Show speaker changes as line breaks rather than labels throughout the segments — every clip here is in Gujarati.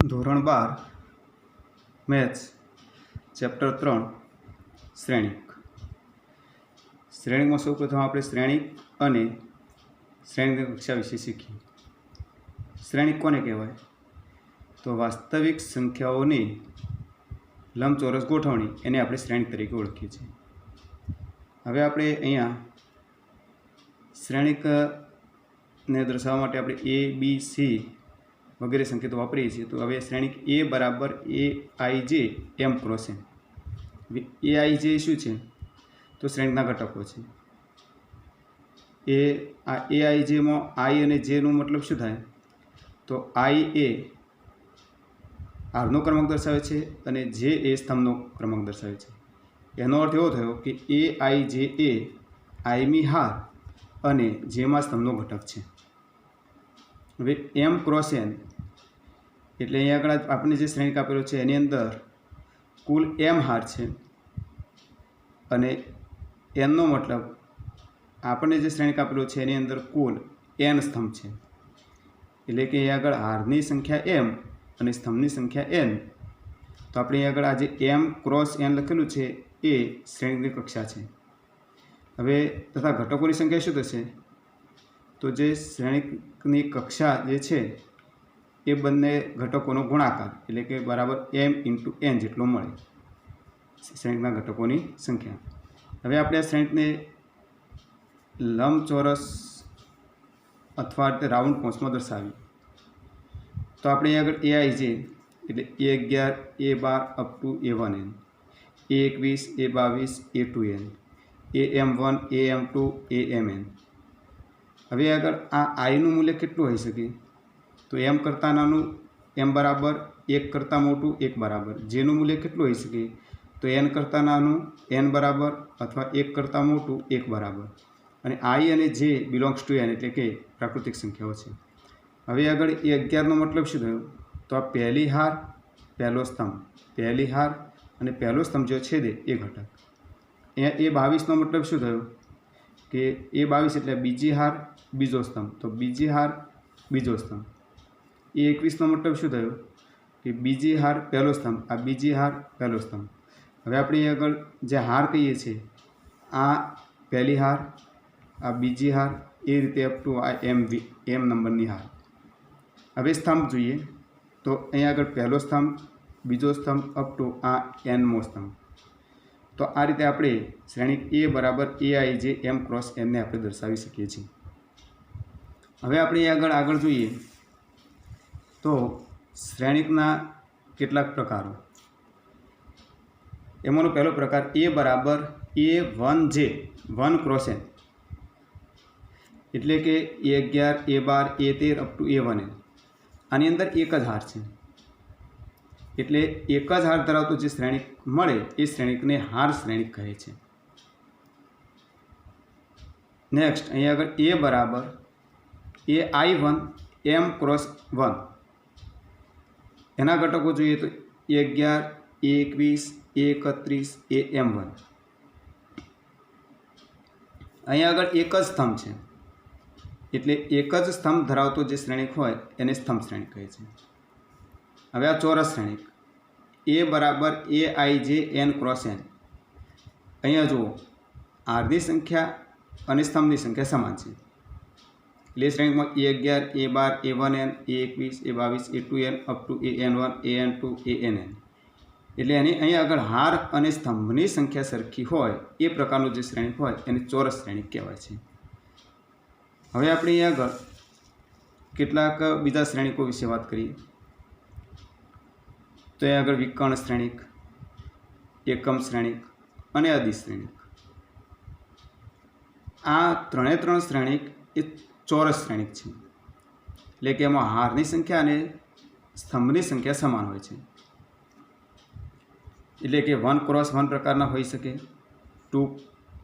ધોરણ 12 મેથ્સ ચેપ્ટર 3 શ્રેણિક. શ્રેણિકમાં સૌપ્રથમ આપણે શ્રેણિક અને શ્રેણિકની કક્ષા વિશે શીખીએ. શ્રેણિક કોને કહેવાય? તો વાસ્તવિક સંખ્યાઓની લંબચોરસ ગોઠવણી એને આપણે શ્રેણિક તરીકે ઓળખીએ છીએ. હવે આપણે અહીંયા શ્રેણિકને દર્શાવવા માટે આપણે એ બી સી વગેરે સંકેતો વાપરીએ છીએ. તો હવે શ્રેણિક એ બરાબર એ આઈ જે એમ ક્રોસ એન. એ આઈ જે શું છે? તો શ્રેણિકના ઘટકો છે. એ આઈ જેમાં આઈ અને જેનું મતલબ શું થાય? તો આઈ એ હારનો ક્રમાંક દર્શાવે છે અને જે એ સ્તંભનો ક્રમાંક દર્શાવે છે. એનો અર્થ એવો થયો કે એ આઈ જે એ આઈમી હાર અને જેમાં સ્તંભનો ઘટક છે. હવે એમ ક્રોસ એન એટલે અહીંયા આગળ આપણે જે શ્રેણિક આપેલો છે એની અંદર કુલ એમ હાર છે અને એનનો મતલબ આપણને જે શ્રેણિક આપેલો છે એની અંદર કુલ એન સ્તંભ છે. એટલે કે અહીંયા આગળ હારની સંખ્યા એમ અને સ્તંભની સંખ્યા એન. તો આપણે અહીંયા આગળ આ જે એમ ક્રોસ એન લખેલું છે એ શ્રેણિકની કક્ષા છે. હવે તથા ઘટકોની સંખ્યા શું થશે? તો જે શ્રેણિકની કક્ષા જે છે એ બંને ઘટકોનો ગુણાકાર એટલે કે બરાબર એમ ઇન્ટુ એન જેટલો મળે શ્રેણિકના ઘટકોની સંખ્યા. હવે આપણે આ શ્રેણિકને લંબચોરસ અથવા રાઉન્ડ કૌંસમાં દર્શાવીએ. તો આપણે અહીં આગળ એ આઈ જે એટલે A11 A12 up to A1n, A21 A22 A2n, AM1 AM2 AMn. હવે આગળ આ આઈનું મૂલ્ય કેટલું હોઈ શકે? તો એમ કરતાં નાનું એમ બરાબર, એક કરતાં મોટું એક બરાબર. જેનું મૂલ્ય કેટલું હોઈ શકે? તો એન કરતાં નાનું એન બરાબર અથવા એક કરતાં મોટું એક બરાબર. અને આઈ અને જે બિલોંગ્સ ટુ એન એટલે કે પ્રાકૃતિક સંખ્યાઓ છે. હવે આગળ એ 11નો મતલબ શું થયો? તો આ પહેલી હાર પહેલો સ્તંભ, પહેલી હાર અને પહેલો સ્તંભ જે છેદે એ ઘટક. અહીંયા એ 22નો મતલબ શું થયો? કે એ 22 એટલે બીજી હાર બીજો સ્તંભ, તો બીજી હાર બીજો સ્તંભ. એ 21નો મતલબ શું થયો? કે બીજી હાર પહેલો સ્તંભ, આ બીજી હાર પહેલો સ્તંભ. હવે આપણે અહીં આગળ જે હાર કહીએ છીએ આ પહેલી હાર, આ બીજી હાર, એ રીતે અપ ટુ આ એમ નંબરની હાર. હવે સ્તંભ જોઈએ તો અહીંયા આગળ પહેલો સ્તંભ, બીજો સ્તંભ અપ ટુ આ એનમો સ્તંભ. તો આ રીતે આપણે શ્રેણિક એ બરાબર એ આઈ જે એમ ક્રોસ એમને આપણે દર્શાવી શકીએ છીએ. હવે આપણે આગળ જોઈએ તો શ્રેણિકના કેટલાક પ્રકારો. એમાંનો પહેલો પ્રકાર એ બરાબર A1 જે 1 ક્રોસ એન એટલે કે A11 A12 A13 up to A1n. આની અંદર એક જ હાર છે એટલે એક જ હાર ધરાવતો જે શ્રેણિક મળે એ શ્રેણિકને હાર શ્રેણિક કહે છે. નેક્સ્ટ અહીંયા આગળ એ બરાબર AI1 એમ ક્રોસ 1. એના ઘટકો જોઈએ તો A11 A21 A31 AM1. અહીંયા આગળ એક જ સ્તંભ છે એટલે એક જ સ્તંભ ધરાવતો જે શ્રેણિક હોય એને સ્તંભ શ્રેણિક કહે છે. હવે આ ચોરસ શ્રેણિક એ બરાબર એ આઈ જે એન ક્રોસ એન. અહીંયા જુઓ હારની સંખ્યા અને સ્તંભની સંખ્યા સમાન છે એટલે શ્રેણિકમાં A11 A12 A1n A21 A22 A2n up to AN1 AN2 ANn. એટલે એની અહીંયા આગળ હાર અને સ્તંભની સંખ્યા સરખી હોય એ પ્રકારનું જે શ્રેણિક હોય એને ચોરસ શ્રેણિક કહેવાય છે. હવે આપણે અહીં આગળ કેટલાક બીજા શ્રેણિકો વિશે વાત કરીએ તો અહીં આગળ વિકર્ણ શ્રેણિક, એકમ શ્રેણિક અને અદિશ શ્રેણિક. આ ત્રણ શ્રેણિક એ ચોરસ શ્રેણિક છે એટલે કે એમાં હારની સંખ્યા અને સ્તંભની સંખ્યા સમાન હોય છે. એટલે કે 1 ક્રોસ 1 પ્રકારના હોઈ શકે, 2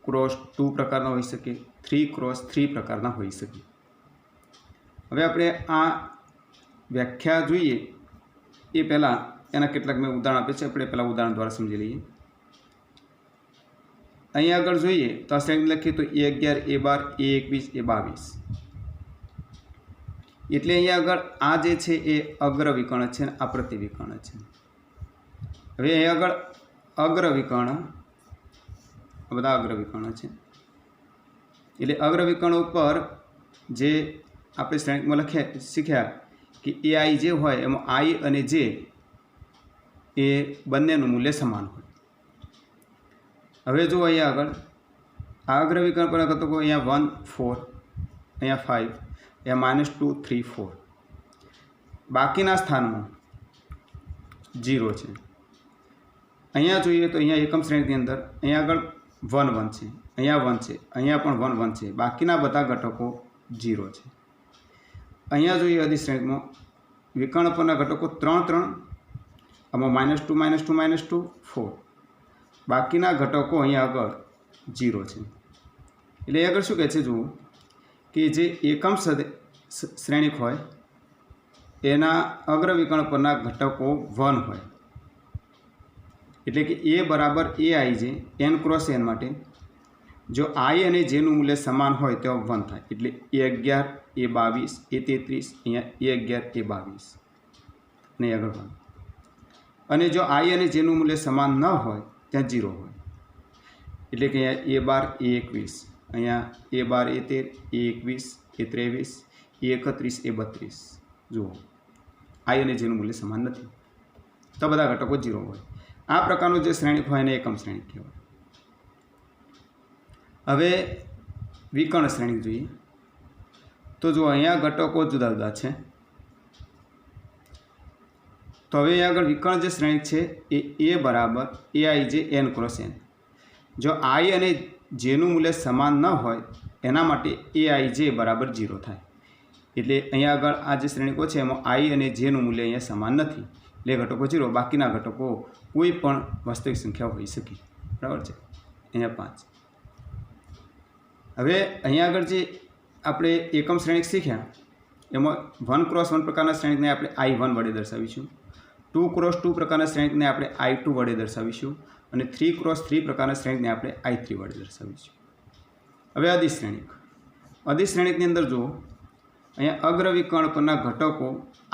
ક્રોસ 2 પ્રકારના હોઈ શકે, 3 ક્રોસ 3 પ્રકારના હોઈ શકે. હવે આપણે આ વ્યાખ્યા જોઈએ એ પહેલાં એના કેટલાક મેં ઉદાહરણ આપે છે. આપણે પહેલાં ઉદાહરણ દ્વારા સમજી લઈએ. અહીં આગળ જોઈએ તો આ શ્રેણિક લખીએ તો A11 A12 A21 A22. એટલે અહીંયા આગળ આ જે છે એ અગ્રવિકર્ણ છે અને આ પ્રતિવિકર્ણ છે. હવે અહીંયા આગળ અગ્રવિકર્ણ, બધા અગ્રવિકર્ણ છે. એટલે અગ્રવિકર્ણ ઉપર જે આપણે શ્રેણિકમાં શીખ્યા કે એ આઈ જે હોય એમાં આઈ અને જે એ બંનેનું મૂલ્ય સમાન હોય. હવે જુઓ અહીંયા આગળ આ અગ્રવિકર્ણ પર ઘટકો અહીંયા 1 4, અહીંયા 5, અહીંયા -2 3 4. બાકીના સ્થાનમાં 0 છે. અહીંયા જોઈએ તો અહીંયા એકમ શ્રેણીની અંદર અહીંયા આગળ 1 1 છે, અહીંયા 1 છે, અહીંયા પણ 1 1 છે. બાકીના બધા ઘટકો 0 છે. અહીંયા જોઈએ અધિ શ્રેણીમાં વિકર્ણ પરના ઘટકો 3 3, આમાં -2 -2 -2 4. બાકીના ઘટકો અહીંયા આગળ 0 છે. એટલે આગળ શું કહે છે જુઓ કે જે એકમ શ્રેણિક હોય એના અગ્રવિકર્ણ પરના ઘટકો 1 હોય. એટલે કે એ બરાબર એ આઈ જે એન ક્રોસ એન માટે જો આઈ અને જેનું મૂલ્ય સમાન હોય તો 1 થાય. એટલે A11 A22 A33, અહીંયા A11 A22 અને આગળ 1. અને જો આઈ અને જેનું મૂલ્ય સમાન ન હોય ત્યાં 0 હોય. એટલે કે અહીંયા A12 A21, અહીંયા A12 A13 A21 A23 A32. જુઓ આઈ અને જેનું મૂલ્ય સમાન નથી તો બધા ઘટકો 0 હોય. આ પ્રકારનું જે શ્રેણિક હોય એને એકમ શ્રેણિક કહેવાય. હવે વિકર્ણ શ્રેણિક જોઈએ તો જો અહીંયા ઘટકો જુદા જુદા છે. તો હવે અહીંયા આગળ વિકર્ણ જે શ્રેણિક છે એ A બરાબર એ આઈ જે એન ક્રોસ એન. જો આઈ અને જેનું મૂલ્ય સમાન ન હોય એના માટે એ આઈ જે બરાબર 0 થાય. એટલે અહીંયા આગળ આ જે શ્રેણિકો છે એમાં આઈ અને જેનું મૂલ્ય અહીંયા સમાન નથી એટલે ઘટકો 0. બાકીના ઘટકો કોઈ પણ વાસ્તવિક સંખ્યા હોઈ શકે. બરાબર છે. અહીંયા 5. હવે અહીંયા આગળ જે આપણે એકમ શ્રેણિક શીખ્યા એમાં 1 ક્રોસ 1 પ્રકારના શ્રેણિકને આપણે I1 વડે દર્શાવીશું, 2 ક્રોસ 2 પ્રકારના શ્રેણિકને આપણે I2 વડે દર્શાવીશું અને 3 ક્રોસ 3 પ્રકારના શ્રેણિકને આપણે I3 વડે દર્શાવીશું. હવે અધિ શ્રેણિકની અંદર જુઓ અહીંયા અગ્રવિકર્ણ પરના ઘટકો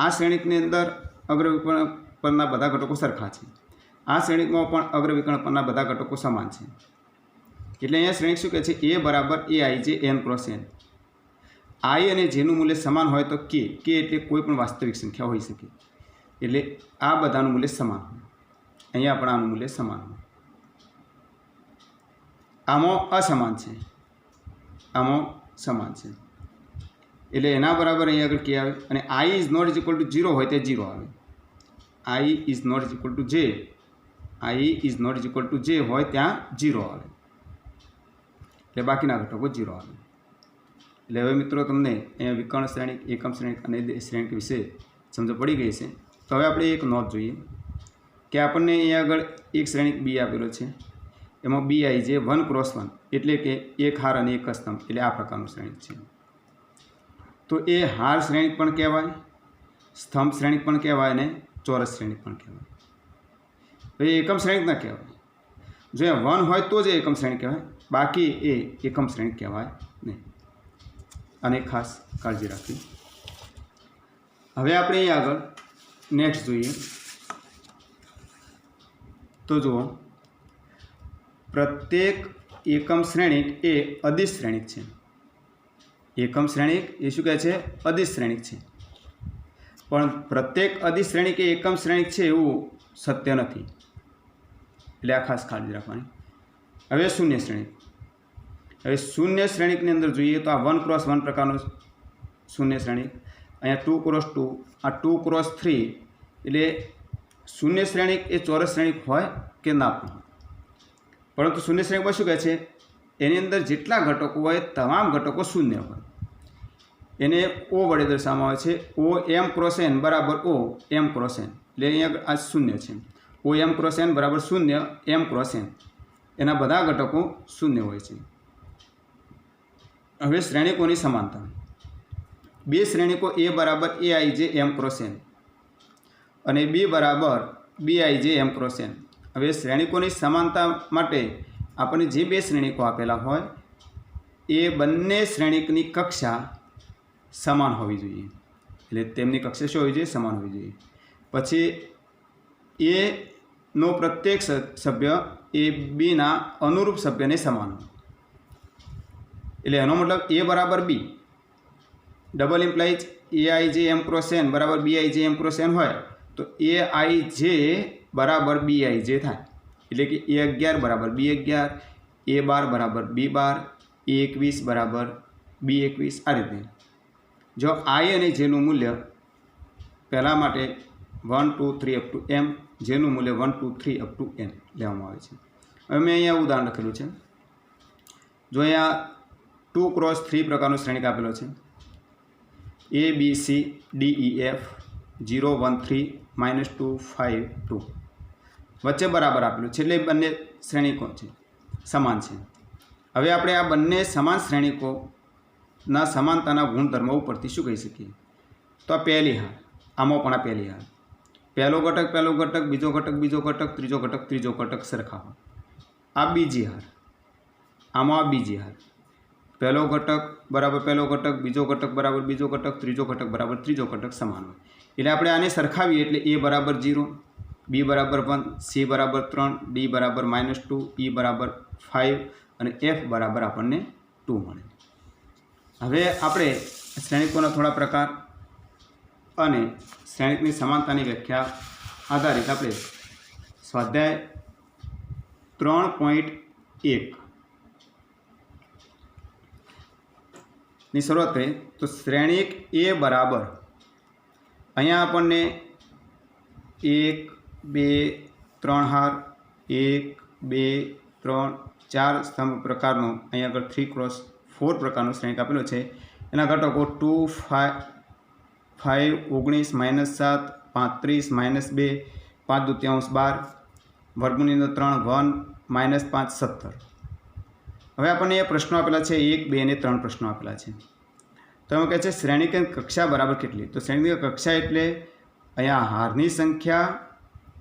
આ શ્રેણિકની અંદર અગ્રવિકર્ણ પરના બધા ઘટકો સરખા છે. આ શ્રેણિકમાં પણ અગ્રવિકર્ણ પરના બધા ઘટકો સમાન છે. એટલે અહીંયા શ્રેણિક શું કહે છે એ બરાબર એ આઈ જે એન ક્રોસ એન. આઈ અને જેનું મૂલ્ય સમાન હોય તો કે એટલે કોઈ પણ વાસ્તવિક સંખ્યા હોઈ શકે. એટલે આ બધાનું મૂલ્ય સમાન હોય. અહીંયા પણ આનું મૂલ્ય સમાન હોય. આમાં અસમાન છે, આમાં સમાન છે. એટલે એના બરાબર અહીંયા આગળ કે આવે અને I is not equal to 0 હોય તે 0 આવે. I is not equal to J, I is not equal to J હોય ત્યાં 0 આવે. એટલે બાકીના ઘટકો 0 આવે. એટલે હવે મિત્રો તમને અહીંયા વિકર્ણ શ્રેણિક, એકમ શ્રેણિક અને શ્રેણિક વિશે સમજ પડી ગઈ છે. તો હવે આપણે એક નોંધ જોઈએ કે આપણને અહીંયા આગળ એક શ્રેણિક બી આપેલો છે. એમાં બી આઈ જે 1 ક્રોસ 1 એટલે કે એક હાર અને એક સ્તંભ એટલે આ પ્રકારનું શ્રેણિક છે. તો એ હાર શ્રેણિક પણ કહેવાય, સ્તંભ શ્રેણિક પણ કહેવાય અને ચોરસ શ્રેણિક પણ કહેવાય. તો એ એકમ શ્રેણિક ના કહેવાય. જો એ 1 હોય તો જ એકમ શ્રેણિક કહેવાય, બાકી એ એકમ શ્રેણિક કહેવાય નહીં. અને ખાસ કાળજી રાખવી. હવે આપણે અહીં આગળ નેક્સ્ટ જોઈએ તો જુઓ પ્રત્યેક એકમ શ્રેણિક એ અદિશ શ્રેણિક છે. એકમ શ્રેણિક એ શું કહે છે? અદિશ શ્રેણિક છે. પણ પ્રત્યેક અદિશ શ્રેણિક એ એકમ શ્રેણિક છે એવું સત્ય નથી. એટલે આ ખાસ કાળજી રાખવાની. હવે શૂન્ય શ્રેણિક. હવે શૂન્ય શ્રેણિકની અંદર જોઈએ તો આ 1 ક્રોસ 1 પ્રકારનું શૂન્ય શ્રેણિક, અહીંયા 2 ક્રોસ 2, આ 2 ક્રોસ 3. એટલે શૂન્ય શ્રેણિક એ ચોરસ શ્રેણિક હોય કે ના પણ હોય, પરંતુ શૂન્ય શ્રેણિકમાં શું કહે છે? એની અંદર જેટલા ઘટકો હોય તમામ ઘટકો શૂન્ય હોય. એને ઓ વડે દર્શાવવામાં આવે છે. ઓ એમ ક્રોસ એન બરાબર ઓ એમ ક્રોસ એન. એટલે અહીંયા આ શૂન્ય છે. ઓ એમ ક્રોસ એન બરાબર શૂન્ય એમ ક્રોસ એન. એના બધા ઘટકો શૂન્ય હોય છે. હવે શ્રેણિકોની સમાનતા. બે શ્રેણિકો એ બરાબર એ આઈ જે એમ ક્રોસ એન અને બી બરાબર બી આઈ જે એમ ક્રોસ એન. હવે શ્રેણિકોની સમાનતા માટે આપણને જે બે શ્રેણિકો આપેલા હોય એ બંને શ્રેણિકની કક્ષા સમાન હોવી જોઈએ. એટલે તેમની કક્ષા શું હોવી જોઈએ? સમાન હોવી જોઈએ. પછી એનો પ્રત્યેક સભ્ય એ બીના અનુરૂપ સભ્યને સમાન હોય. એટલે એનો મતલબ એ બરાબર B double implies AIJ M cross N બરાબર BIJ M ક્રોસ N હોય તો AIJ બરાબર BIJ થાય. એટલે કે A11 બરાબર B11, A12 બરાબર B12, A21 બરાબર B21. આ રીતે જો I અને જેનું મૂલ્ય પહેલા માટે 1 2 3 અપ ટુ M, જેનું મૂલ્ય 1 2 3 અપ ટુ N લેવામાં આવે છે. હવે મેં અહીંયા ઉદાહરણ લખેલું છે. જો અહીંયા 2 ક્રોસ 3 પ્રકારનો શ્રેણિક આપેલો છે. A B C D E F 0 1 3 -2 5 2 વચ્ચે બરાબર આપેલું છે. એટલે બંને શ્રેણિકો છે સમાન છે. હવે આપણે આ બંને સમાન શ્રેણિકોના સમાનતાના ગુણધર્મો ઉપરથી શું કહી શકીએ? તો આ પહેલી હાર, આમાં પણ આ પહેલી હાર, પહેલો ઘટક, બીજો ઘટક, ત્રીજો ઘટક સરખા હોય. આ બીજી હાર, આમાં આ બીજી હાર, પહેલો ઘટક બરાબર પહેલો ઘટક, બીજો ઘટક બરાબર બીજો ઘટક, ત્રીજો ઘટક બરાબર ત્રીજો ઘટક સમાન હોય. એટલે આપણે આને સરખાવીએ એટલે A બરાબર 0, B બરાબર 1, C બરાબર 3, D બરાબર -2, E બરાબર 5 અને F બરાબર આપણને 2 મળે. હવે આપણે શ્રેણિકોના થોડા પ્રકાર અને શ્રેણિકની સમાનતાની વ્યાખ્યા આધારિત આપણે સ્વાધ્યાય 3.1 ની શરૂઆત કરીએ. તો શ્રેણિક A બરાબર અહીંયા આપણને 1 2 3 હાર, 1 2 3 4 સ્તંભ પ્રકારનો અહીંયા આગળ 3 ક્રોસ 4 પ્રકારનો શ્રેણિક આપેલો છે. એના ઘટકો 2 5 19 -7 35 -2 5 દૂત્યાંશ 12 વર્ગમૂળની અંદર 3 1 -5 17. હવે આપણને એ પ્રશ્નો આપેલા છે, 1 2 અને 3 પ્રશ્નો આપેલા છે. તો એમાં કહે છે શ્રેણિકની કક્ષા બરાબર કેટલી? તો શ્રેણિકની કક્ષા એટલે અહીંયા હારની સંખ્યા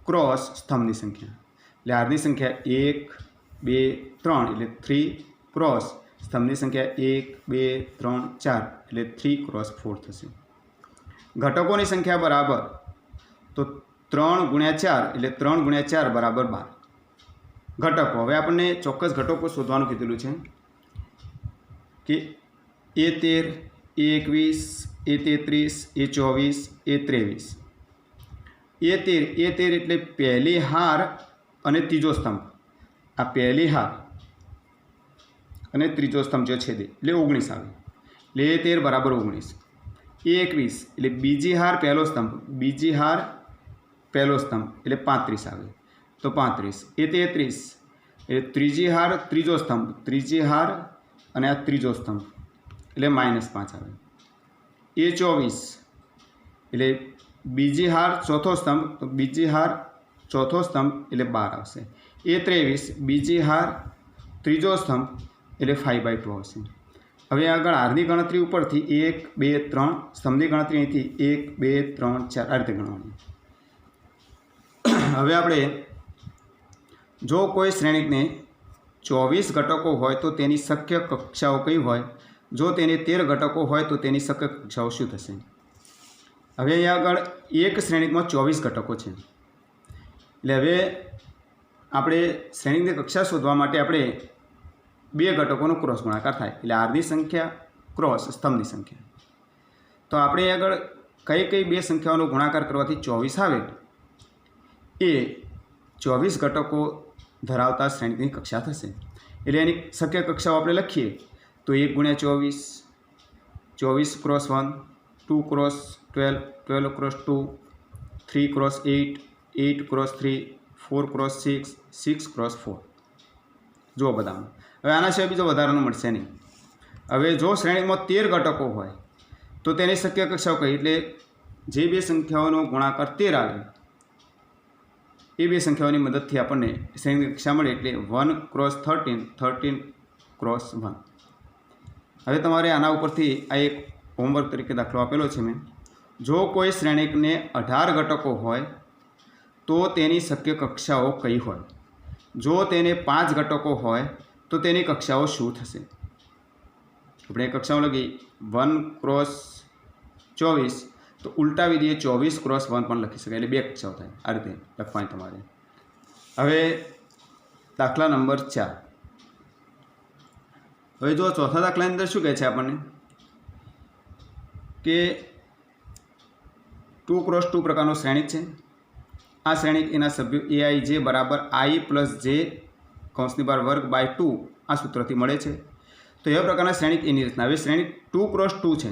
ક્રોસ સ્તંભની સંખ્યા. એટલે હારની સંખ્યા 1 2 3 એટલે 3 ક્રોસ સ્તંભની સંખ્યા 1 2 3 4 એટલે 3 ક્રોસ 4 થશે. ઘટકોની સંખ્યા બરાબર તો 3 ગુણ્યા 4 એટલે 3 ગુણ્યા 4 બરાબર 12. ઘટકો, હવે આપણને ચોક્કસ ઘટકો શોધવાનું કીધેલું છે કે A13 A21 A33 A24 A23. A13 એટલે પહેલી હાર અને ત્રીજો સ્તંભ. આ પહેલી હાર અને ત્રીજો સ્તંભ જે છેદે એટલે 19 આવે. એટલે A13 બરાબર 19. A21 એટલે બીજી હાર પહેલો સ્તંભ, બીજી હાર પહેલો સ્તંભ એટલે 35 આવે તો 35. A33 એટલે ત્રીજી હાર ત્રીજો સ્તંભ, ત્રીજી હાર અને આ ત્રીજો સ્તંભ એટલે -5 આવે. A24 એટલે બીજી હાર ચોથો સ્તંભ, તો બીજી હાર ચોથો સ્તંભ એટલે 12 આવશે. A23 બીજી હાર ત્રીજો સ્તંભ એટલે 5/2 આવશે. હવે આગળ હારની ગણતરી ઉપરથી 1 2 3 સ્તંભની ગણતરી અહીંથી 1 2 3 4 આ રીતે ગણવાની. હવે આપણે જો કોઈ શ્રેણિકને 24 ઘટકો હોય તો તેની શક્ય કક્ષાઓ કઈ હોય? જો તેને 13 ઘટકો હોય તો તેની શક્ય કક્ષાઓ શું થશે? હવે અહીંયા આગળ એક શ્રેણિકમાં 24 ઘટકો છે. એટલે હવે આપણે શ્રેણિકની કક્ષા શોધવા માટે આપણે બે ઘટકોનો ક્રોસ ગુણાકાર થાય એટલે હારની સંખ્યા ક્રોસ સ્તંભની સંખ્યા. તો આપણે આગળ કઈ બે સંખ્યાઓનો ગુણાકાર કરવાથી 24 આવે એ 24 ઘટકો ધરાવતા શ્રેણિકની કક્ષા થશે. એટલે એની શક્ય કક્ષાઓ આપણે લખીએ તો 1 ગુણ્યા 24, 24 cross 1, 2 cross 12, 12 cross 2, 3 cross 8, 8 cross 3, 4 cross 6, 6 cross 4. જુઓ બધામાં. હવે આના સિવાય બીજો વધારાનું મળશે નહીં. હવે જો શ્રેણીમાં 13 ઘટકો હોય તો તેની શક્ય કક્ષાઓ કઈ? એટલે જે બે સંખ્યાઓનો ગુણાકાર 13 આવે એ બે સંખ્યાઓની મદદથી આપણને શ્રેણીની કક્ષા મળે એટલે 1 ક્રોસ 13, 13 ક્રોસ 1. હવે તમારે આના ઉપરથી આ એક હોમવર્ક તરીકે દાખલો આપેલો છે મેં. જો કોઈ શ્રેણિકને 18 ઘટકો હોય તો તેની શક્ય કક્ષાઓ કઈ હોય? જો તેને 5 ઘટકો હોય તો તેની કક્ષાઓ શું થશે? આપણે કક્ષાઓ લગી 1 ક્રોસ 24 તો તો ઉલટાવી દઈએ 24 × 1 પણ લખી શકાય, એટલે 2 કક્ષાઓ થાય. આ રીતે લખવાની તમારે. હવે દાખલા નંબર 4. હવે જો ચોથા દાખલાની અંદર શું કહે છે આપણને કે 2 × 2 પ્રકારનો શ્રેણિક છે. આ શ્રેણિક એના સભ્યો aij બરાબર i + j (વર્ગ બાય 2) આ સૂત્રથી મળે છે. તો એવા પ્રકારના શ્રેણિક એની રચના. હવે શ્રેણિક 2 × 2 છે.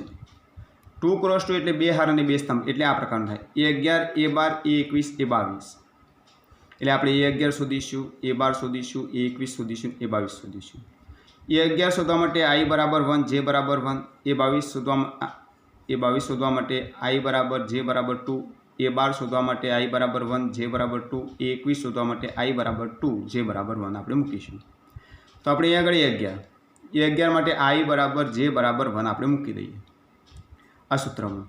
2 × 2 એટલે 2 હાર અને 2 સ્તંભ, એટલે આ પ્રકારનું થાય a11 a12 a21 a22. એટલે આપણે a11 શોધીશું, a12 શોધીશું, a21 શોધીશું, a22 શોધીશું. a11 શોધવા માટે i બરાબર 1 j બરાબર 1, a22 શોધવા માટે i બરાબર j બરાબર 2, a12 શોધવા માટે i બરાબર 1 j બરાબર 2, a21 શોધવા માટે i બરાબર 2 j બરાબર 1 આપણે મૂકીશું. તો આપણે આગળ a11 માટે i બરાબર j બરાબર 1 આપણે મૂકી દઈએ આ સૂત્રમાં.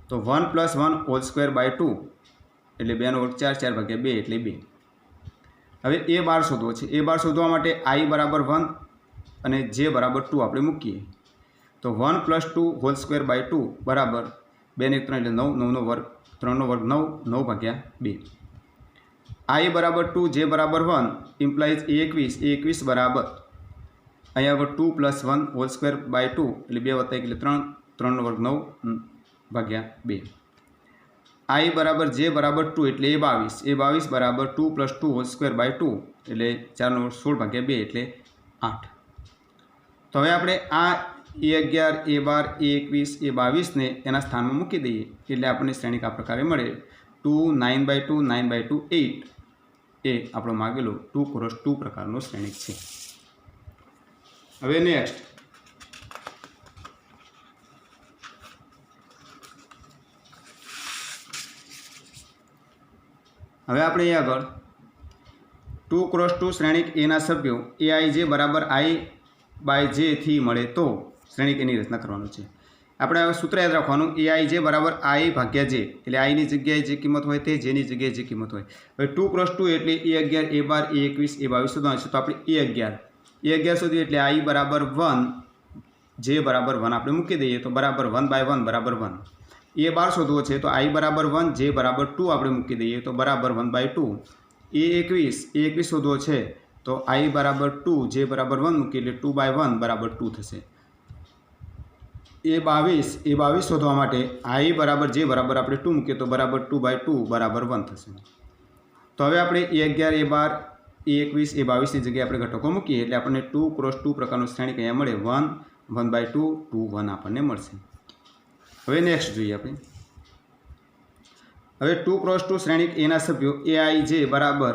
તો 1 + 1 હોલ સ્ક્વેર બાય 2 એટલે 2 નો વર્ગ 4, 4 ભાગ્યા 2 એટલે 2. હવે a12 શોધવો છે. a12 શોધવા માટે i બરાબર 1 અને j બરાબર 2 આપણે મૂકીએ. તો 1 + 2 હોલ સ્ક્વેર બાય 2 બરાબર 2 ને 3 એટલે 9, 9 નો વર્ગ, 3 નો વર્ગ 9, 9 ભાગ્યા 2. i બરાબર 2 j બરાબર 1 ઇમ્પ્લાઇઝ a21 બરાબર અહીંયા આગળ 2 + 1 હોલ સ્ક્વેર બાય 2 એટલે 2 + 1 એટલે 3, 3 નો વર્ગ 9 ભાગ્યા 2. i બરાબર j બરાબર 2 એટલે a22 બરાબર 2 + 2 હોલ સ્ક્વેર બાય 2 એટલે 4 નો વર્ગ 16 ભાગ્યા 2 એટલે 8. તો હવે આપણે આ a11 a12 a21 a22 ને એના સ્થાનમાં મૂકી દઈએ એટલે આપણને શ્રેણિક આ પ્રકારે મળે 2 9/2 9/2 8. એ આપણો માગેલો 2 × 2 પ્રકારનો શ્રેણિક છે. હવે નેક્સ્ટ હવે આપણે અહીં આગળ 2 × 2 શ્રેણિક એના સભ્યો aij બરાબર i/j થી મળે તો શ્રેણિક એની રચના કરવાનું છે. આપણે હવે સૂત્ર યાદ રાખવાનું aij બરાબર i/j, એટલે i ની જગ્યાએ જે કિંમત હોય તે j ની જગ્યાએ જે કિંમત હોય. હવે 2 × 2 એટલે a11 a12 a21 a22 શોધવાનું છે. તો આપણે a11 શોધીએ એટલે i બરાબર 1 j બરાબર 1 આપણે મૂકી દઈએ તો બરાબર 1/1 બરાબર 1. a12 શોધવો છે તો i બરાબર 1 j બરાબર 2 આપણે મૂકી દઈએ તો બરાબર 1/2. a21 શોધવો છે તો i બરાબર 2 j બરાબર 1 મૂકી એટલે 2/1 બરાબર 2 થશે. a22 શોધવા માટે i બરાબર j બરાબર આપણે 2 મૂકીએ તો બરાબર 2/2 બરાબર 1 થશે. તો હવે આપણે a11 a12 a21 a22 ની જગ્યાએ આપણે ઘટકો મૂકીએ એટલે આપણને 2 × 2 પ્રકારનું શ્રેણિક અહીંયા મળે 1 1/2 2 1 આપણને મળશે. હવે નેક્સ્ટ જોઈએ આપણે. હવે 2 × 2 શ્રેણિક એના સભ્યો aij બરાબર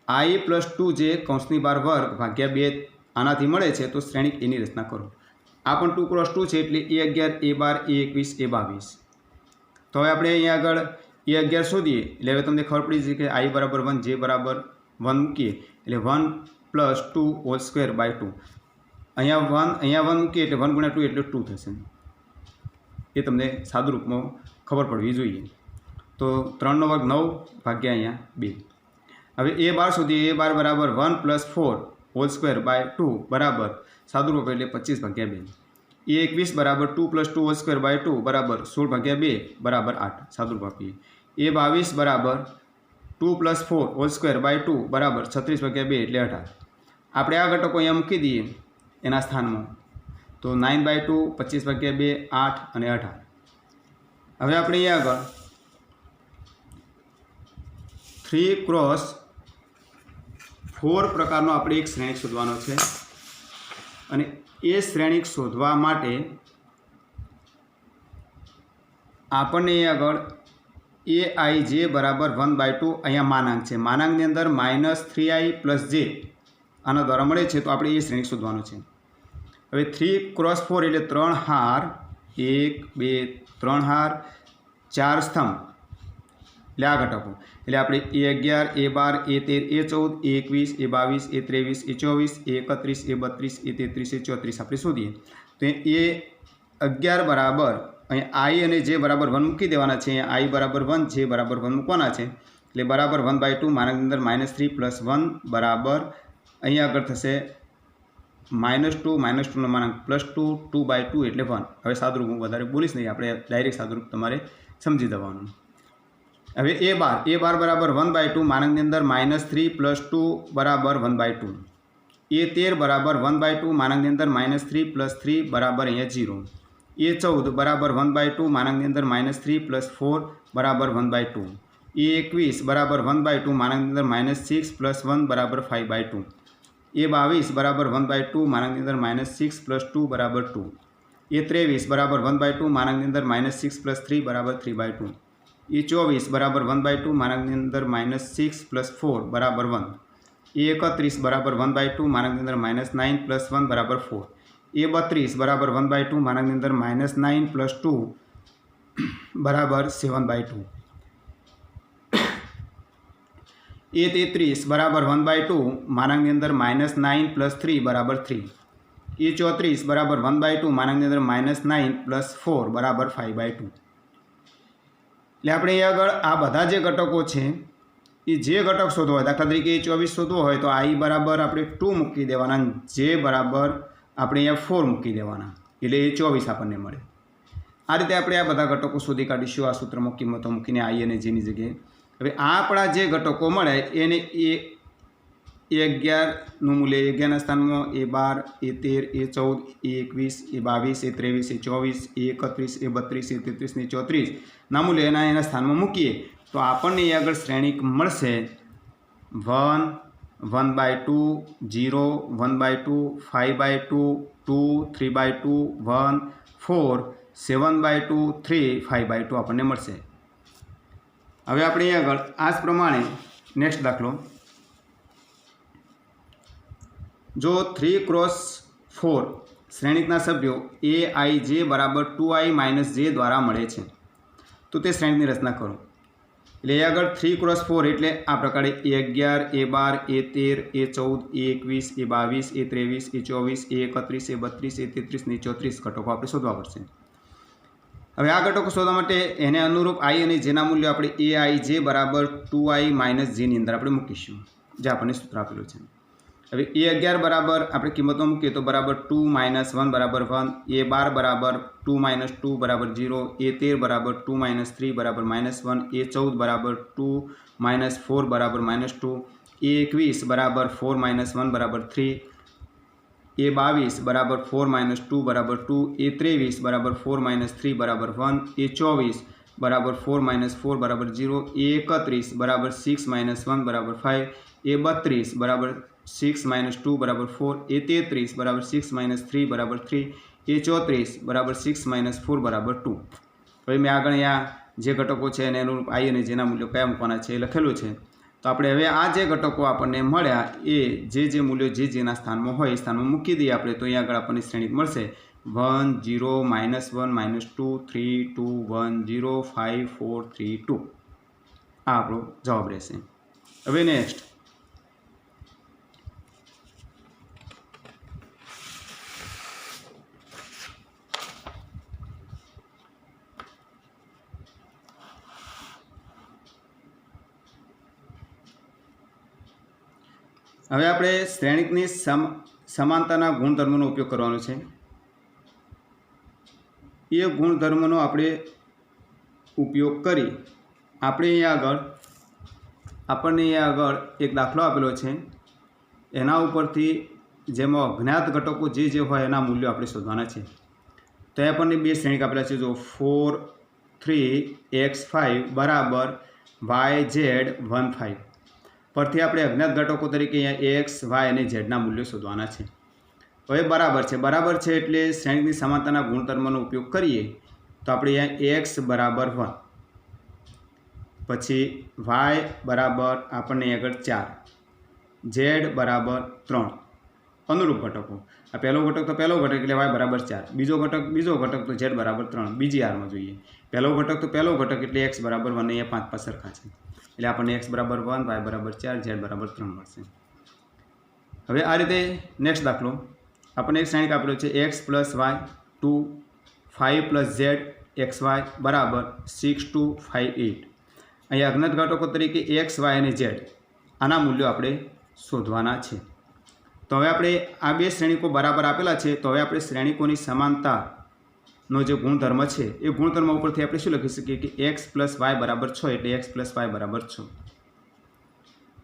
i + 2j (વર્ગ ભાગ્યા 2) આનાથી મળે છે તો શ્રેણિક એની રચના કરો. આ પણ 2 × 2 છે એટલે a11 a12 a21 a22. તો હવે આપણે અહીંયા આગળ a11 શોધીએ એટલે હવે તમને ખબર પડી જશે કે i બરાબર 1 j બરાબર 1 મૂકીએ એટલે 1 + 2 હોલ સ્ક્વેર બાય 2. અહીંયા 1 મૂકીએ એટલે 1 × 2 એટલે 2 થશે. એ તમને સાદું રૂપમાં ખબર પડવી જોઈએ. તો 3 નો વર્ગ 9 ભાગ્યા અહીંયા 2. હવે a12 શોધીએ. a12 બરાબર 1 + 4 હોલ સ્ક્વેર બાય 2 બરાબર સાદું રૂપ એટલે 25 ભાગ્યા 2. a21 બરાબર 2 + 2 હોલ સ્ક્વેર બાય 2 બરાબર 16 ભાગ્યા 2 બરાબર 8 સાદું રૂપ આપીએ. a22 બરાબર 2 + 4 હોલ સ્ક્વેર બાય 2 બરાબર 36 ભાગ્યા 2 એટલે 18. આપણે આ ઘટકો અહીંયા મૂકી દઈએ એના સ્થાનમાં તો 9/2 25 ભાગ્યા 2 8 અને 18. હવે આપણે અહીંયા આગળ 3 × 4 પ્રકારનો આપણે એક શ્રેણિક શોધવાનો છે અને એ શ્રેણિક શોધવા માટે આપણને અહીં આગળ aij બરાબર 1/2 અહીંયા માનાંક છે. માનાંકની અંદર -3i + j આના દ્વારા મળે છે તો આપણે એ શ્રેણિક શોધવાનો છે. હવે 3 × 4 એટલે 3 હાર 1 2 3 હાર 4 સ્તંભ એટલે આ ઘટકો એટલે આપણે a11 a12 a13 a14 a21 a22 a23 a24 a31 a32 a33 આપણે શોધીએ તો a11 બરાબર અહીંયા i અને j બરાબર 1 મૂકી દેવાના છે. અહીંયા i બરાબર 1 j બરાબર 1 મૂકવાના છે એટલે બરાબર 1/2 માનાંકની અંદર -3 + 1 બરાબર અહીંયા આગળ થશે -2 -2નો માનાંક +2 2/2 એટલે 1। હવે સાદુરૂપ હું વધારે બોલીશ નહીં, આપણે ડાયરેક્ટ સાદુરૂપ તમારે સમજી દેવાનું। હવે a બાર બરાબર 1/2 માનાંકની અંદર -3 + 2 બરાબર 1/2। a13 બરાબર 1/2 માનાંકની અંદર -3 + 3 બરાબર અહીંયા 0। a14 બરાબર 1/2 માનાંકની અંદર -3 + 4 બરાબર 1/2। a21 બરાબર 1/2 માનાંકની અંદર -6 + 1 બરાબર 5/2। a22 બરાબર 1/2 માનાંકની અંદર -6 + 2 બરાબર 2। a23 બરાબર 1/2 માનાંકની અંદર -6 + 3 બરાબર 3/2। a24 બરાબર 1/2 માનાંકની અંદર -6 + 4 બરાબર 1। a31 બરાબર 1/2 માનાંકની અંદર -9 + 1 બરાબર 4। a32 બરાબર 1/2 માનાંકની અંદર -9 + 2 બરાબર 7/2। a33 બરાબર 1/2 માનાંકની અંદર -9 + 3 બરાબર 3। a34 બરાબર 1/2 માનાંકની અંદર -9 + 4 બરાબર 5/2। એટલે આપણે અહીં આગળ આ બધા જે ઘટકો છે એ જે ઘટક શોધવો હોય, દાખલા તરીકે a24 શોધવો હોય તો i બરાબર આપણે 2 મૂકી દેવાના, j બરાબર આપણે અહીંયા 4 મૂકી દેવાના, એટલે a24 આપણને મળે। આ રીતે આપણે આ બધા ઘટકો શોધી કાઢીશું આ સૂત્રમાં કિંમતો મૂકીને i અને j ની જગ્યાએ। હવે આ આપણા જે ઘટકો મળે એને a11નું મૂલ્ય a11ના સ્થાનમાં, a12 a13 a14 a21 a22 a23 a24 a31 a32 a33 ના મૂલ્ય એના સ્થાનમાં મૂકીએ તો આપણને અહીં આગળ શ્રેણિક મળશે 1 1/2 0 1/2 5/2 2 3/2 1 4 7/2 3 5/2 આપણને મળશે। હવે આપણે અહીં આગળ આ જ પ્રમાણે નેક્સ્ટ દાખલો, જો 3x4 શ્રેણિકના સભ્યો aij બરાબર 2i - j દ્વારા મળે છે તો તે શ્રેણિકની રચના કરો। એટલે આગળ 3x4 એટલે આ પ્રકારે a11 a12 a13 a14 a22 a23 a24 a31 a32 a33 ને 34 ઘટકો આપણે શોધવા પડશે। હવે આ ઘટકો શોધવા માટે એને અનુરૂપ i અને j ના મૂલ્યો આપણે aij બરાબર 2i - j ની અંદર આપણે મૂકીશું, જે આપણને સૂત્ર આપેલું છે। હવે a11 બરાબર આપણે કિંમતો મૂકીએ તો બરાબર 2 - 1 બરાબર 1, a12 બરાબર 2 - 2 બરાબર 0, a13 બરાબર 2 - 3 બરાબર -1, a14 બરાબર 2 - 4 બરાબર -2, a21 બરાબર 4 - 1 બરાબર 3, a22 બરાબર 4 - 2 બરાબર 2, a23 બરાબર 4 - 3 બરાબર 1, a24 બરાબર 4 - 4 બરાબર 0, a31 બરાબર 6 - 1 બરાબર 5, a32 બરાબર 6 - 2 બરાબર 4, a33 બરાબર 6 - 3 બરાબર 3, a34 બરાબર 6 - 4 બરાબર 2। હવે મેં આગળ અહીંયા જે ઘટકો છે એને અનુરૂપ i અને જેના મૂલ્યો કયા મૂકવાના છે એ લખેલું છે। તો આપણે હવે આ જે ઘટકો આપણને મળ્યા એ જે મૂલ્યો જેના સ્થાનમાં હોય એ સ્થાનમાં મૂકી દઈએ આપણે, તો અહીંયા આગળ આપણને શ્રેણિક મળશે 1 0 -1 -2 3 2 1 0 5 4 3 2। આ આપણો જવાબ રહેશે। હવે નેક્સ્ટ હવે આપણે શ્રેણિકની સમાનતાના ગુણધર્મોનો ઉપયોગ કરવાનો છે। એ ગુણધર્મોનો આપણે ઉપયોગ કરી આપણને અહીંયા આગળ એક દાખલો આપેલો છે, એના ઉપરથી જેમાં અજ્ઞાત ઘટકો જે હોય એના મૂલ્યો આપણે શોધવાના છે। તો એ આપણને બે શ્રેણિક આપેલા છે, જો 4 3x5 બરાબર yz 1 5 પરથી આપણે અજ્ઞાત ઘટકો તરીકે અહીંયા x y અને z ના મૂલ્યો શોધવાના છે। હવે બરાબર છે એટલે શ્રેણિકની સમાનતાના ગુણધર્મનો ઉપયોગ કરીએ તો આપણે અહીંયા x બરાબર 1, પછી y બરાબર આપણને આગળ 4, z બરાબર 3 અનુરૂપ ઘટકો। આ પહેલો ઘટક તો પહેલો ઘટક એટલે y બરાબર 4, બીજો ઘટક તો z બરાબર 3 બીજી આરમાં જોઈએ। પહેલો ઘટક તો પહેલો ઘટક એટલે x બરાબર 1, અહીંયા 5 5 સરખા છે એટલે આપણને x બરાબર 1, y બરાબર 4, z બરાબર 3 મળશે। હવે આ રીતે નેક્સ્ટ દાખલો, આપણને એક શ્રેણિક આપેલો છે x + y 2 5 + z xy બરાબર 6 2 5 8। અહીંયા અજ્ઞાત ઘટકો તરીકે x y અને z આના મૂલ્યો આપણે શોધવાના છે। તો હવે આપણે આ બે શ્રેણિકો બરાબર આપેલા છે, તો હવે આપણે શ્રેણિકોની સમાનતાનો જે ગુણધર્મ છે એ ગુણધર્મ ઉપરથી આપણે શું લખી શકીએ કે x + y = 6 એટલે x + y = 6.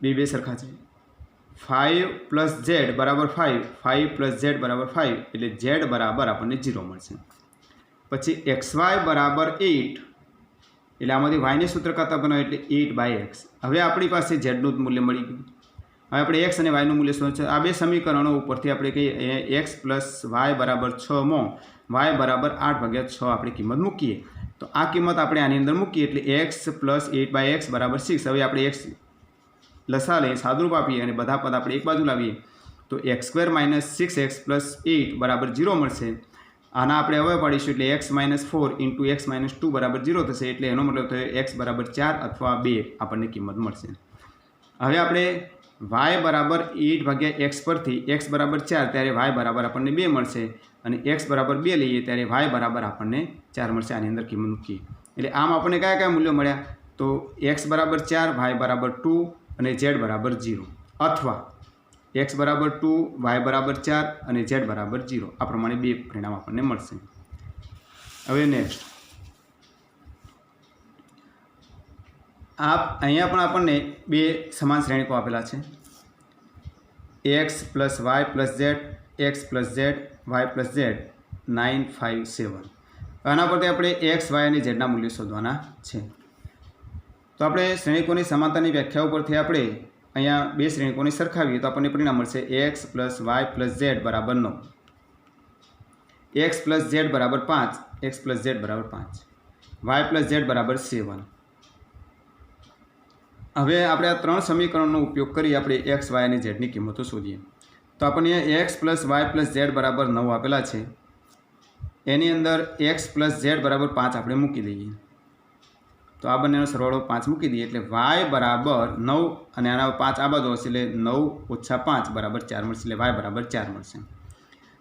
બે સરખા છે. 5 + z = 5, 5 + z = 5 એટલે z બરાબર આપણને 0 મળશે. પછી xy = 8 એટલે આમાંથી y ની સૂત્ર કરતા બનાવો એટલે 8/x. હવે આપણી પાસે z નું મૂલ્ય મળી ગયું. હવે આપણે x અને y નું મૂલ્ય શું છે? આ બે સમીકરણો ઉપરથી આપણે કહીએ x + y = 6 માં y = 8/6 આપણે કિંમત મૂકીએ. તો આ કિંમત આપણે આની અંદર મૂકીએ એટલે x + 8/x = 6. હવે આપણે x લસા લઈએ, સાદુરૂપ આપીએ અને બધા પદ આપણે એક બાજુ લાવીએ તો x² - 6x + 8 = 0 મળશે. આના આપણે હવે પાડીશું એટલે x - 4 × x - 2 = 0 થશે. એટલે એનો મતલબ થયો x = 4 અથવા 2 આપણને કિંમત મળશે. હવે આપણે y = 8/x પરથી x = 4 ત્યારે y બરાબર આપણને 2 મળશે અને x = 2 લઈએ ત્યારે y બરાબર આપણને 4 મળશે. આની અંદર કિંમત મૂકીએ એટલે આમ આપણને કયા કયા મૂલ્યો મળ્યા? તો x = 4, y = 2 અને z = 0, અથવા x = 2, y = 4 અને z = 0. આ પ્રમાણે બે પરિણામ આપણને મળશે. હવે નેક્સ્ટ અહીંયા પણ આપણને બે સમાન શ્રેણિકો આપેલા છે. x + y + z, x + z, y + z 9, 5, 7. આના પરથી આપણે x, y અને z ના મૂલ્યો શોધવાના છે. તો આપણે શ્રેણિકોની સમાનતાની વ્યાખ્યા ઉપરથી આપણે અહીંયા બે શ્રેણિકોને સરખાવીએ તો આપણને પરિણામ મળશે x + y + z = 9, x + z = 5, x + z = 5, y + z = 7. હવે આપણે આ ત્રણ સમીકરણોનો ઉપયોગ કરી આપણે x, y અને z ની કિંમતો શોધીએ. તો આપણને x + y + z = 9 આપેલા છે. એની અંદર x + z = 5 આપણે મૂકી દઈએ. તો આ બંનેનો સરવાળો 5 મૂકી દઈએ એટલે y = 9 અને આના 5 આ બાજુ હશે એટલે 9 - 5 = 4 મળશે. એટલે y = 4 મળશે.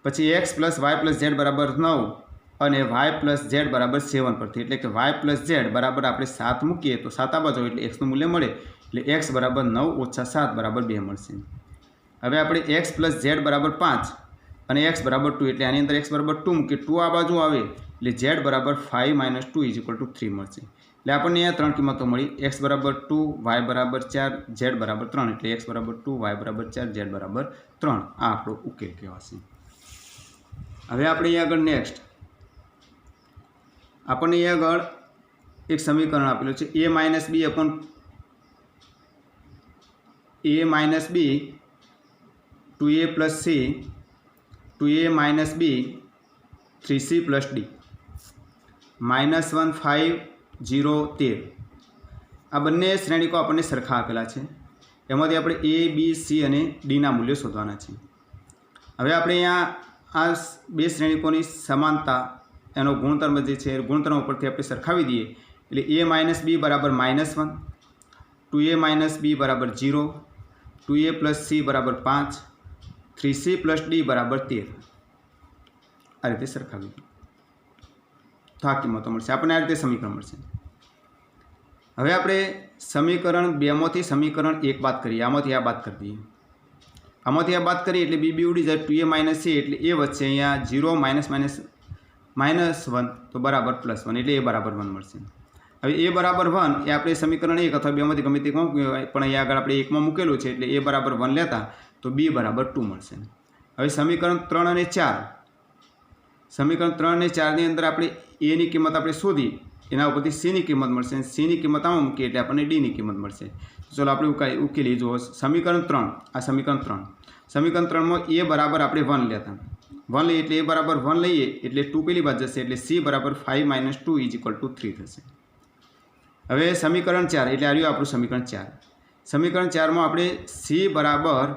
પછી x + y + z = 9 અને y + z = 7 પરથી એટલે કે y + z બરાબર આપણે 7 મૂકીએ તો 7 આ બાજુ એટલે x નું મૂલ્ય મળે એટલે x = 9 - 7 = 2 મળશે. હવે આપણે x + z = 5 અને x = 2 એટલે આની અંદર x = 2 મૂકીએ, 2 આ બાજુ આવે એટલે z = 5 - 2 = 3 મળશે. એટલે આપણને અહીંયા ત્રણ કિંમતો મળી. x = 2, y = 4, z = 3 એટલે x = 2, y = 4, z = 3. આ આપણો ઉકેલ કહેવાશે. હવે આપણે અહીંયા આગળ નેક્સ્ટ આપણને અહીંયા આગળ એક સમીકરણ આપેલું છે a - b 2a + c 2a - b 3c + d -1, 5, 0, 13. આ બંને શ્રેણિકો આપણને સરખા આપેલા છે. એમાંથી આપણે a, b, c અને d ના મૂલ્યો શોધવાના છે. હવે આપણે અહીંયા આ બે શ્રેણિકોની સમાનતા એનો ગુણધર્મ જે છે ગુણધર્મ ઉપરથી આપણે સરખાવી દઈએ એટલે a - b = -1, 2a - b = 0, 2a + c = 5, 3c + d = 13. આ રીતે સરખાવી તો આ કિંમતો મળશે આપણને. આ રીતે સમીકરણ મળશે. હવે આપણે સમીકરણ 2 માંથી સમીકરણ 1 બાદ કરીએ. આમાંથી આ બાદ કરી દઈએ. આમાંથી આ બાદ કરીએ એટલે b ઉડી જાય. 2a - c એટલે a વચ્ચે અહીંયા 0 - -1 તો બરાબર +1 એટલે a = 1 મળશે. હવે a = 1 એ આપણે સમીકરણ 1 અથવા 2 માંથી ગમે તે પણ અહીંયા આગળ આપણે 1 માં મૂકેલું છે એટલે a = 1 લેતા તો b = 2 મળશે. હવે સમીકરણ 3 અને 4 સમીકરણ 3 અને 4 ની અંદર આપણે a ની કિંમત આપણે શોધી એના ઉપરથી c ની કિંમત મળશે. c ની કિંમત આમાં મૂકીએ એટલે આપણને d ની કિંમત મળશે. તો ચાલો આપણે ઉકેલી જુઓ. સમીકરણ 3 આ સમીકરણ 3 માં a બરાબર આપણે 1 લેતા 1 લઈએ એટલે a બરાબર 1 લઈએ એટલે 2 પેલી બાજુ જશે એટલે c = 5 - 2 = 3 થશે. હવે સમીકરણ 4 એટલે આવ્યું આપણું સમીકરણ 4. સમીકરણ 4 માં આપણે c બરાબર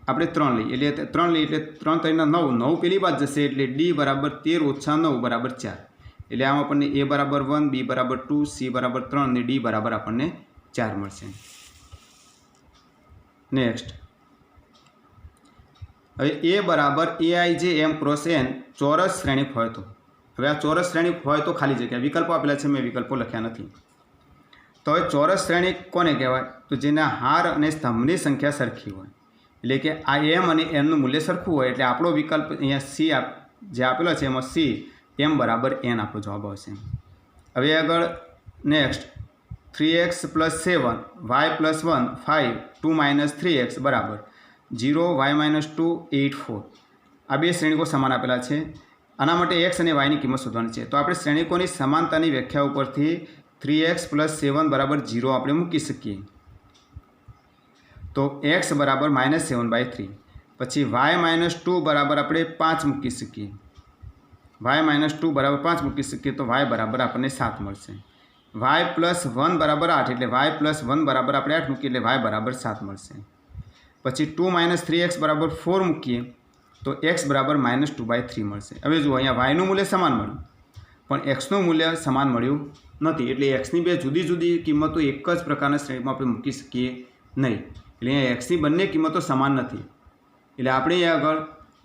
આપણે 3 લઈએ એટલે 3 લઈએ એટલે 3 × 3 = 9, 9 પેલી બાજુ જશે એટલે d = 13 - 9 = 4. એટલે આમ આપણને a = 1, b = 2, c = 3 અને d બરાબર આપણને 4 મળશે. નેક્સ્ટ હવે a બરાબર aij m × n ચોરસ શ્રેણિક હોય તો. હવે આ ચોરસ શ્રેણિક હોય તો ખાલી જગ્યા વિકલ્પો આપેલા છે, મેં વિકલ્પો લખ્યા નથી. તો હવે ચોરસ શ્રેણિક કોને કહેવાય? તો જેના હાર અને સ્તંભની સંખ્યા સરખી હોય. એટલે કે આ એમ અને એનનું મૂલ્ય સરખું હોય એટલે આપણો વિકલ્પ અહીંયા સી જે આપેલો છે એમાં સી એમ બરાબર એન આપણો જવાબ આવશે. હવે આગળ નેક્સ્ટ 3x + 7 y + 1 5 2 - 3x બરાબર 0 y - 2 8 4. આ બે શ્રેણિકો સમાન આપેલા છે. આના માટે x અને y ની કિંમત શોધવાની છે. તો આપણે શ્રેણિકોની સમાનતાની વ્યાખ્યા ઉપરથી 3x + 7 બરાબર 0 આપણે મૂકી શકીએ. તો x બરાબર -7/3. પછી y - 2 બરાબર આપણે 5 મૂકી શકીએ. y - 2 બરાબર 5 મૂકી શકીએ તો y બરાબર આપણને 7 મળશે. y + 1 બરાબર 8 એટલે y + 1 બરાબર આપણે 8 મૂકીએ એટલે y બરાબર 7 મળશે. પછી 2 - 3x બરાબર 4 મૂકીએ તો x બરાબર -2/3 મળશે. હવે જુઓ અહીંયા yનું મૂલ્ય સમાન મળ્યું પણ xનું મૂલ્ય સમાન મળ્યું નથી એટલે xની બે જુદી જુદી કિંમતો એક જ પ્રકારના શ્રેણીમાં આપણે મૂકી શકીએ નહીં. એટલે અહીંયા xની બંને કિંમતો સમાન નથી એટલે આપણે અહીંયા આગળ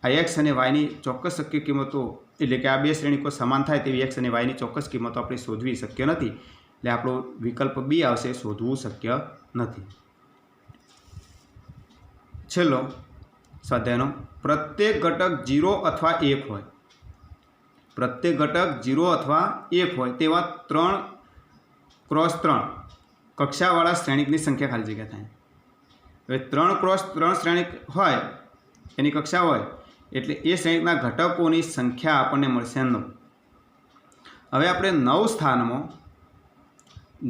આ x અને yની ચોક્કસ શક્ય કિંમતો એટલે કે આ બે શ્રેણીકો સમાન થાય તેવી x અને yની ચોક્કસ કિંમતો આપણે શોધવી શક્ય નથી. એટલે આપણો વિકલ્પ બી આવશે, શોધવું શક્ય નથી. છેલ્લો સ્વાધ્યાયનો પ્રત્યેક ઘટક 0 અથવા 1 હોય. પ્રત્યેક ઘટક 0 અથવા 1 હોય તેવા 3x3 કક્ષાવાળા શ્રેણિકની સંખ્યા ખાલી જગ્યા થાય. હવે 3x3 શ્રેણિક હોય એની કક્ષા હોય એટલે એ શ્રેણિકના ઘટકોની સંખ્યા આપણને મળશે 9. હવે આપણે 9 સ્થાનમાં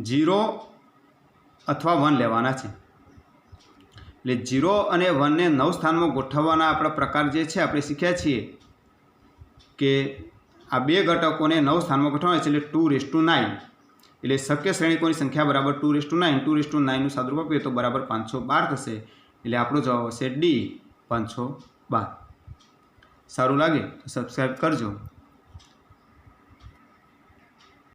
0 અથવા 1 લેવાના છે. એટલે 0 અને 1ને 9 સ્થાનમાં ગોઠવવાના આપણા પ્રકાર જે છે આપણે શીખ્યા છીએ કે આ બે ઘટકોને 9 સ્થાનમાં ગોઠવવાના છે એટલે 2:9 એટલે શક્ય શ્રેણિકોની સંખ્યા બરાબર 2:9. 2:9નું સાદુરૂપ આપીએ તો બરાબર 512 થશે. એટલે આપણો જવાબ આવશે ડી 512. સારું લાગે તો સબસ્ક્રાઈબ કરજો.